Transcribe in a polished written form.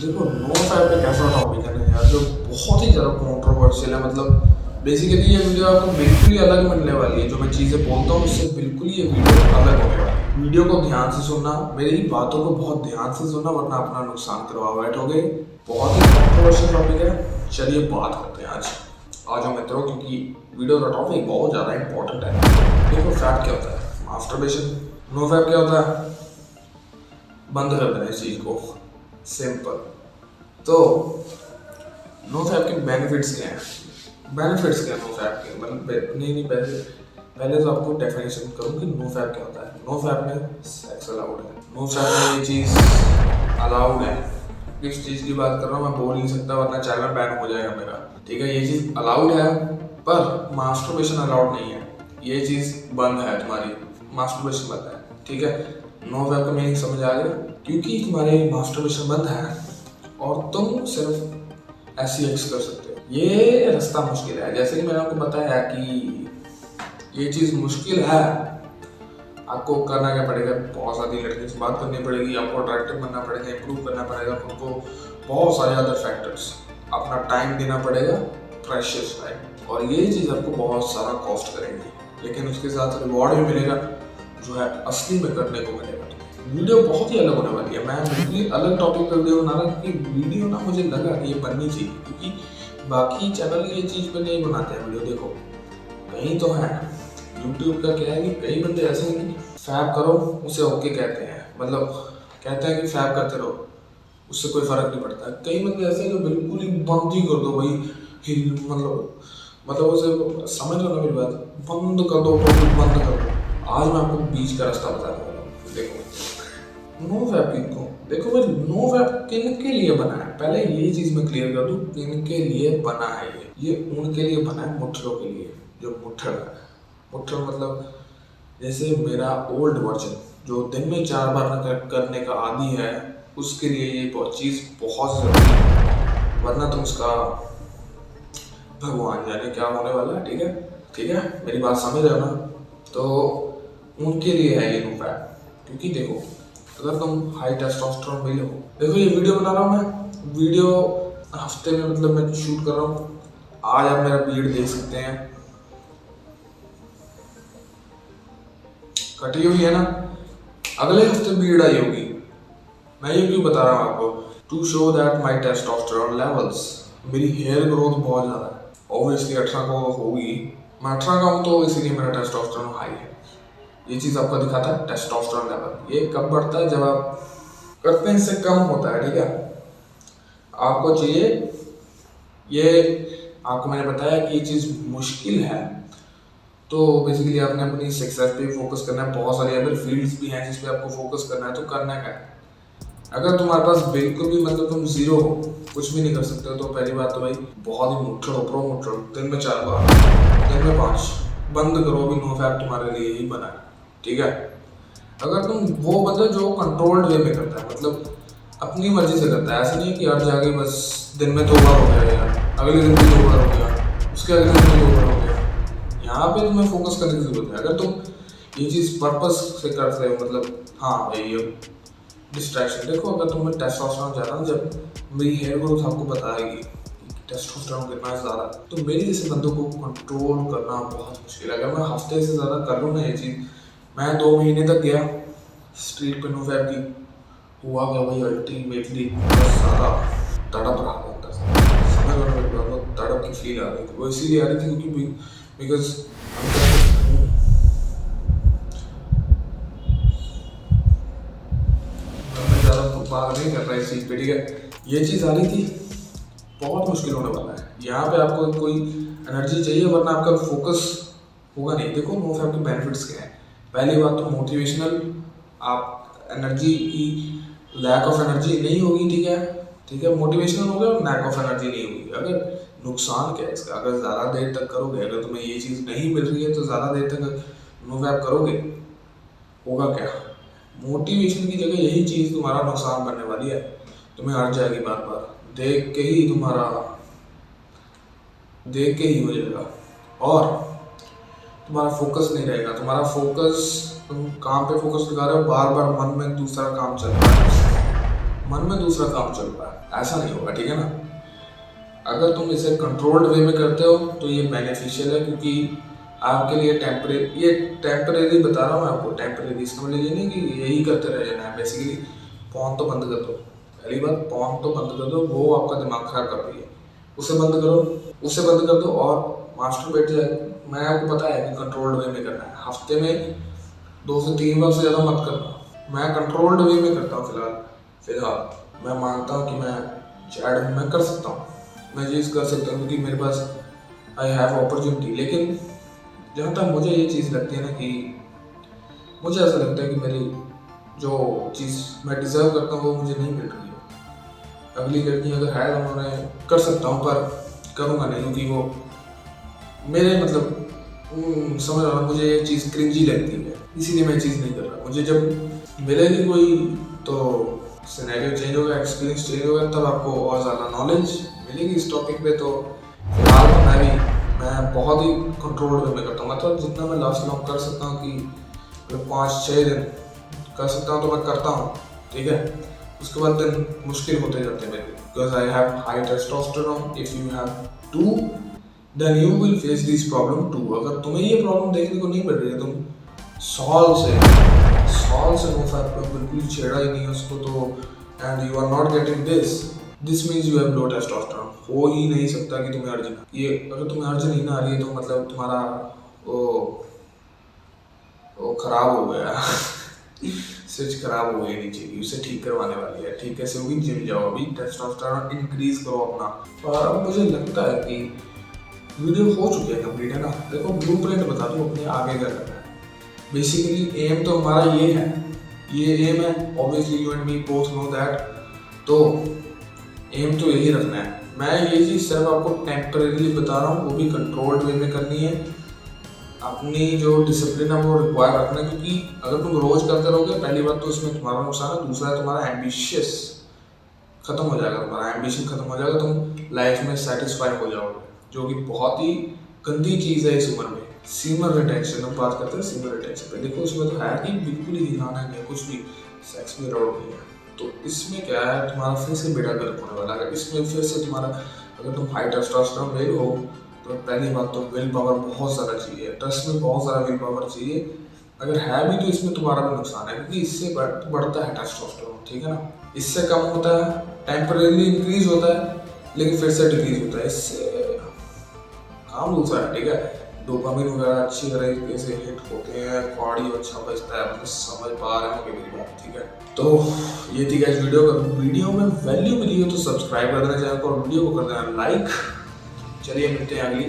देखो no fap एक ऐसा टॉपिक है ना यार जो बहुत ही ज़्यादा कंट्रोवर्शियल है। मतलब बेसिकली ये वीडियो आपको बिल्कुल ही अलग मिलने वाली है। जो मैं चीज़ें बोलता हूँ उससे बिल्कुल ही ये वीडियो अलग होने वाली है। वीडियो को ध्यान से सुनना, मेरी बातों को बहुत ध्यान से सुनना, वरना अपना नुकसान करवा बैठोगे। बहुत ही कंट्रोवर्शियल टॉपिक है। चलिए बात करते हैं आज। आ जाओ मित्रों, क्योंकि वीडियो का टॉपिक बहुत ज़्यादा इंपॉर्टेंट है। देखो फैप क्या होता है, मास्टरबेशन। नो फैप क्या होता है, बंद कर देना इस चीज़ को। सिंपल। तो नो फैप के बेनिफिट्स क्या हैं? बेनिफिट्स क्या है नो फैप के? मतलब नहीं पहले तो आपको डेफिनेशन करूँ कि नो फैप क्या होता है। नो फैप में सेक्स अलाउड है। नो फैप में ये चीज़ अलाउड है। किस चीज़ की बात कर रहा हूँ मैं बोल नहीं सकता, वरना चैनल बैन हो जाएगा मेरा। ठीक है, ये चीज़ अलाउड है, पर मास्टरबेशन अलाउड नहीं है। ये चीज़ बंद है, तुम्हारी मास्टरबेशन बंद है। ठीक है, नो फैप का मीनिंग समझ आ गया? क्योंकि तुम्हारे मास्टरबेशन बंद है और तुम सिर्फ ऐसी एक्स कर सकते हो। ये रास्ता मुश्किल है, जैसे कि मैंने आपको बताया कि ये चीज़ मुश्किल है। आपको करना क्या पड़ेगा, बहुत सारी लड़कियों से बात करनी पड़ेगी, आपको अट्रैक्टिव बनना पड़ेगा, इंप्रूव करना पड़ेगा खुद को, बहुत सारे अदर फैक्टर्स, अपना टाइम देना पड़ेगा, प्रेशियस टाइम, और ये चीज़ आपको बहुत सारा कॉस्ट करेंगी। लेकिन उसके साथ रिवॉर्ड भी मिलेगा, जो है असली में करने को मिलेगा। वीडियो बहुत ही अलग होने वाली है। मैं बिल्कुल अलग टॉपिक पर वीडियो बना रहा कि वीडियो ना मुझे लगा कि ये बननी चाहिए, क्योंकि बाकी चैनल ये चीज़ पे नहीं बनाते हैं वीडियो। देखो कहीं तो है, यूट्यूब का क्या है कि कई बंदे ऐसे हैं कि फैब करो उसे ओके कहते हैं, मतलब कहते हैं कि फैब करते रहो, उससे कोई फर्क नहीं पड़ता। कई बंदे ऐसे हैं जो बिल्कुल ही बंद ही कर दो भाई, हिल मतलब उसे समझ लो ना मेरी बात, बंद कर दो तो बंद कर दो। आज मैं आपको बीच का रास्ता बताने वाला हूँ। देखो नो फैप को, देखो भाई नो फैप किन के लिए बना है, पहले ये चीज़ मैं क्लियर कर दूँ किन के लिए बना है। ये उनके लिए बना है मुठड़ों के लिए, जो मुठड़ है। मुठड़ मतलब जैसे मेरा ओल्ड वर्जन जो दिन में 4 बार करने का आदी है, उसके लिए ये चीज़ बहुत ज़रूरी है, वरना तुम उसका भगवान जाने क्या होने वाला है। ठीक है, ठीक है, मेरी बात समझ रहे हो ना? तो उनके लिए है ये नो फैप। क्योंकि देखो अगर तुम हाई टेस्टोस्टेरोन मिले हो, देखो ये वीडियो बना रहा हूँ मैं, वीडियो हफ्ते में मतलब मैं शूट कर रहा हूँ। आज आप मेरा बीड देख सकते हैं, कटी हुई है ना, अगले हफ्ते बीड आई होगी। मैं ये क्यों बता रहा हूँ आपको, to show that my testosterone levels, मेरी हेयर ग्रोथ बहुत ज़्यादा है। ऑब्वियसली 18 को होगी, मैं 18 का हूँ तो इसीलिए मेरा टेस्टोस्टेरोन हाई है। ये चीज़ आपको दिखाता है टेस्टोस्टेरोन लेवल। ये कब बढ़ता है, जब आप करते हैं इससे कम होता है। ठीक है, आपको चाहिए ये, आपको मैंने बताया कि ये चीज़ मुश्किल है, तो बेसिकली आपने अपनी सक्सेस पे फोकस करना है। बहुत सारी अदर फील्ड्स भी हैं जिस पे आपको फोकस करना है, तो करना क्या है? अगर तुम्हारे पास बिल्कुल भी मतलब तुम जीरो हो, कुछ भी नहीं कर सकते हो, तो पहली बात तो भाई बहुत ही मुठड़ हो, प्रो मुठड़, दिन में 4 बार, दिन में 5, बंद करो। भी नो फैप तुम्हारे लिए ही बना है। ठीक है, अगर तुम वो बंदा जो कंट्रोल्ड वे में करता है, मतलब अपनी मर्जी से करता है, ऐसा नहीं है कि यार जाके बस दिन में 2 बार हो गया यार, अगले दिन भी 2 बार हो गया, उसके अगले दिन भी 2 बार हो गया। यहाँ पे तुम्हें फोकस करने की जरूरत है। अगर तुम ये चीज़ पर्पस से करते हो, मतलब हाँ भाई ये डिस्ट्रैक्शन, देखो अगर तुम्हें टेस्टोस्टेरोन ज़्यादा, जब मेरी हेयर ग्रोथ आपको बताएगी टेस्टोस्टेरोन कितना ज़्यादा, तो मेरी जैसे बंदों को कंट्रोल करना बहुत मुश्किल है। अगर मैं हफ्ते से ज़्यादा कर लूँ ना ये चीज़, मैं 2 महीने तक गया स्ट्रीट पे नो फैप की, हुआ क्या भाई, अल्टीमेटली बहुत ज़्यादा तड़प रहा था अंदर से। समझ लो ना मेरी बात, बहुत तड़प की फील आ रही थी। वो इसीलिए आ रही थी क्योंकि बिकॉज मैं ज़्यादा बात नहीं कर रहा इस चीज़ पे। ठीक है, ये चीज़ आ रही थी, बहुत मुश्किल होने वाला है। यहाँ पे आपको कोई एनर्जी चाहिए, वरना आपका फोकस होगा नहीं। देखो नो फैप के बेनिफिट्स क्या हैं? पहली बात तो मोटिवेशनल, आप एनर्जी की लैक ऑफ एनर्जी नहीं होगी। ठीक है, ठीक है, मोटिवेशनल हो गया और लैक ऑफ एनर्जी नहीं होगी। अगर नुकसान क्या है इसका, अगर ज़्यादा देर तक करोगे, अगर तुम्हें ये चीज़ नहीं मिल रही है तो ज़्यादा देर तक नो फैप करोगे, होगा क्या? मोटिवेशन की जगह यही चीज़ तुम्हारा नुकसान बनने वाली है। तुम्हें हट जाएगी बार बार, देख के ही तुम्हारा, देख के ही हो जाएगा, और तुम्हारा फोकस नहीं रहेगा। तुम्हारा फोकस, तुम काम पे फोकस लगा रहे हो, बार बार मन में दूसरा काम चल रहा है, मन में दूसरा काम चल रहा है, ऐसा नहीं होगा, ठीक है ना। अगर तुम इसे कंट्रोल्ड वे में करते हो तो ये बेनिफिशियल है, क्योंकि आपके लिए टेम्परेरी बता रहा हूँ मैं आपको, टेम्परेरी। इसका मतलब ये नहीं कि यही करते रह जाना है। बेसिकली फोन तो बंद कर दो, पहली बात फोन तो बंद कर दो, वो आपका दिमाग खराब कर रही है। उसे बंद करो, उसे बंद कर दो और मास्टर बैठ जाए। मैं आपको पता है कि कंट्रोल्ड वे में करना है, हफ्ते में 2 से 3 बार से ज़्यादा मत करना। मैं कंट्रोल्ड वे में करता हूँ फिलहाल। मैं मानता हूँ कि मैं चैट में कर सकता हूँ, मैं चीज़ कर सकता हूँ, क्योंकि मेरे पास आई हैव अपॉर्चुनिटी। लेकिन जहाँ तक मुझे ये चीज़ लगती है ना, कि मुझे ऐसा लगता है कि मेरी जो चीज़ मैं डिज़र्व करता हूँ वो मुझे नहीं मिल रही है। अगली लड़की अगर है तो मैं कर सकता हूँ, पर करूँगा नहीं, क्योंकि वो मेरे मतलब समझ रहा हूँ, मुझे ये चीज़ क्रिंजी लगती है, इसीलिए मैं चीज़ नहीं कर रहा। मुझे जब मिलेगी कोई तो सिनेरियो चेंज होगा, एक्सपीरियंस चेंज होगा, तब आपको और ज़्यादा नॉलेज मिलेगी इस टॉपिक पे। तो फिलहाल तो मैं बहुत ही कंट्रोल में करता हूँ। मतलब जितना मैं लास्ट लॉन्ग कर सकता हूँ, कि 5-6 दिन कर सकता हूँ तो मैं करता हूँ, ठीक है। उसके बाद दिन मुश्किल होते जाते हैं मेरे, because I have high testosterone. If you have too then you will face this problem too. अगर तुम्हें ये प्रॉब्लम देखने को नहीं मिल रही है, तुम सॉल से बिल्कुल छेड़ा ही नहीं है उसको, तो and you are not getting this means you have low testosterone. हो ही नहीं सकता कि तुम्हें अर्ज, ये अगर तुम्हें अर्ज नहीं ना आ रही है तो मतलब तुम्हारा वो खराब हो गया स्विच खराब हो गई नीचे की, उसे ठीक करवाने वाली है, ठीक है। से भी जिम जाओ, अभी टेस्टोस्टेरोन इंक्रीज करो अपना। और अब मुझे लगता है कि वीडियो हो चुकी है कंप्लीट, है ना। देखो ब्लूप्रिंट बता दूं अपने आगे क्या करना है। बेसिकली एम तो हमारा ये है, ये एम है, obviously you and me both know that. तो एम तो यही रखना है। मैं ये चीज़ सिर्फ आपको टेम्परेरीली बता रहा हूँ, वो भी कंट्रोल्ड वे में करनी है। अपनी जो डिसिप्लिन है वो रिक्वायर रखना है, क्योंकि अगर तुम रोज करते रहोगे, पहली बात तो इसमें तुम्हारा नुकसान है, दूसरा है तुम्हारा एम्बिशियस खत्म हो जाएगा, तुम्हारा एम्बिशन खत्म हो जाएगा, तुम लाइफ में सेटिस्फाई हो जाओगे, जो कि बहुत ही गंदी चीज़ है इस उम्र में। सीमर रिटेंशन, हम बात करते हैं सीमर रिटेंशन पे। देखो उसमें तो है कि बिल्कुल ही हिलाना नहीं है, कुछ भी सेक्स में रोड नहीं है। तो इसमें क्या है, तुम्हारा फिर से बेड़ा गर्क होने वाला है। इसमें फिर से तुम्हारा, अगर तुम हाई टेस्टोस्टेरोन मेल हो तो पहली बात तो विल पावर बहुत ज़्यादा चाहिए, ट्रस्ट में बहुत ज़्यादा विल पावर चाहिए। अगर है भी तो इसमें तुम्हारा भी नुकसान है, क्योंकि इससे बढ़ता है टेस्टोस्टेरोन, ठीक है ना। इससे कम होता है, टेम्परेरी इंक्रीज होता है, लेकिन फिर से डिक्रीज होता है। इससे काम दूसरा है, ठीक है। डोपामिन वगैरह अच्छी तरीके से हिट होते हैं, कार्डियो अच्छा बजता है, मतलब समझ पा रहे हो मेरी बात, ठीक है। तो ये थी गाइस वीडियो में वैल्यू मिली हो तो सब्सक्राइब कर देना चैनल को और वीडियो को कर देना लाइक। चलिए मिलते हैं अगली